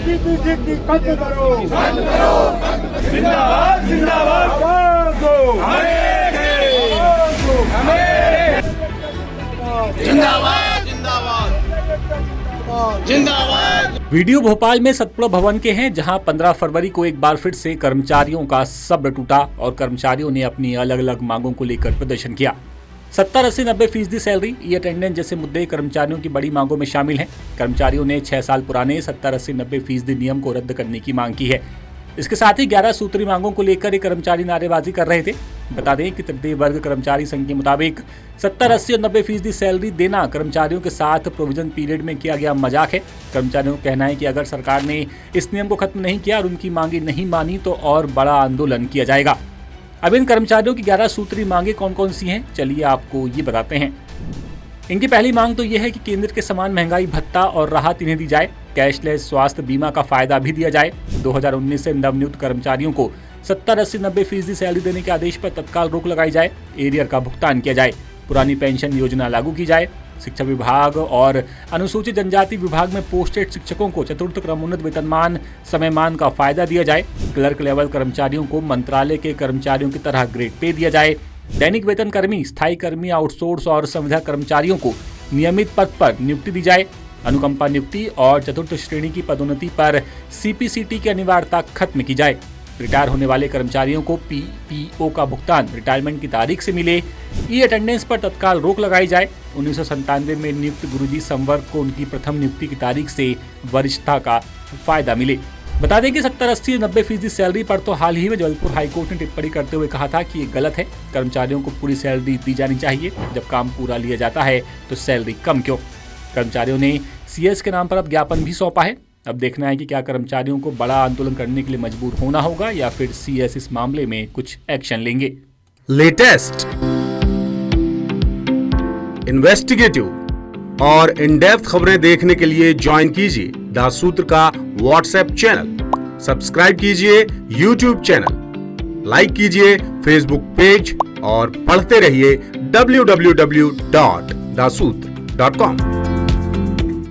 सीधी सीधी खत्म करो। जिंदाबाद जिंदाबाद आवाज दो। जिंदाबाद जिंदाबाद जिंदाबाद। वीडियो भोपाल में सतपुड़ा भवन के हैं, जहां 15 फरवरी को एक बार फिर से कर्मचारियों का सब्र टूटा और कर्मचारियों ने अपनी अलग अलग मांगों को लेकर प्रदर्शन किया। 70, 80, 90% सैलरी, ई अटेंडेंस जैसे मुद्दे कर्मचारियों की बड़ी मांगों में शामिल हैं। कर्मचारियों ने 6 साल पुराने 70, 80, 90% नियम को रद्द करने की मांग की है। इसके साथ ही 11 सूत्री मांगों को लेकर ये कर्मचारी नारेबाजी कर रहे थे। बता दें कि तृतीय वर्ग कर्मचारी संघ के मुताबिक 70, 80 और 90% सैलरी देना कर्मचारियों के साथ प्रोविजन पीरियड में किया गया मजाक है। कर्मचारियों का कहना है कि अगर सरकार ने इस नियम को खत्म नहीं किया और उनकी मांगे नहीं मानी तो और बड़ा आंदोलन किया जाएगा। अब इन कर्मचारियों की 11 सूत्री मांगे कौन कौन सी हैं, चलिए आपको ये बताते हैं। इनकी पहली मांग तो यह है कि केंद्र के समान महंगाई भत्ता और राहत इन्हें दी जाए। कैशलेस स्वास्थ्य बीमा का फायदा भी दिया जाए। 2019 से नवनियुक्त कर्मचारियों को 70, 80, 90% सैलरी देने के आदेश पर तत्काल रोक लगाई जाए। एरियर का भुगतान किया जाए। पुरानी पेंशन योजना लागू की जाए। शिक्षा विभाग और अनुसूचित जनजाति विभाग में पोस्टेड शिक्षकों को चतुर्थ क्रमोन्नत वेतनमान समयमान का फायदा दिया जाए। क्लर्क लेवल कर्मचारियों को मंत्रालय के कर्मचारियों की तरह ग्रेड पे दिया जाए। दैनिक वेतन कर्मी, स्थायी कर्मी, आउटसोर्स और संविदा कर्मचारियों को नियमित पद पर नियुक्ति दी जाए। अनुकंपा नियुक्ति और चतुर्थ श्रेणी की पदोन्नति पर CPCT की अनिवार्यता खत्म की जाए। रिटायर होने वाले कर्मचारियों को PPO का भुगतान रिटायरमेंट की तारीख से मिले। ई अटेंडेंस पर तत्काल रोक लगाई जाए। 1997 में नियुक्त गुरुजी संवर्ग को उनकी प्रथम नियुक्ति की तारीख से वरिष्ठता का फायदा मिले। बता दें कि 70, 80, 90% सैलरी पर तो हाल ही में जबलपुर हाईकोर्ट ने टिप्पणी करते हुए कहा था कि ये गलत है। कर्मचारियों को पूरी सैलरी दी जानी चाहिए। जब काम पूरा लिया जाता है तो सैलरी कम क्यों। कर्मचारियों ने CS के नाम पर अब ज्ञापन भी सौंपा है। अब देखना है कि क्या कर्मचारियों को बड़ा आंदोलन करने के लिए मजबूर होना होगा या फिर CS इस मामले में कुछ एक्शन लेंगे। लेटेस्ट, इन्वेस्टिगेटिव और इन डेप्थ खबरें देखने के लिए ज्वाइन कीजिए द सूत्र का व्हाट्सएप चैनल, सब्सक्राइब कीजिए YouTube चैनल, लाइक कीजिए Facebook पेज और पढ़ते रहिए www.daसूत्र.com।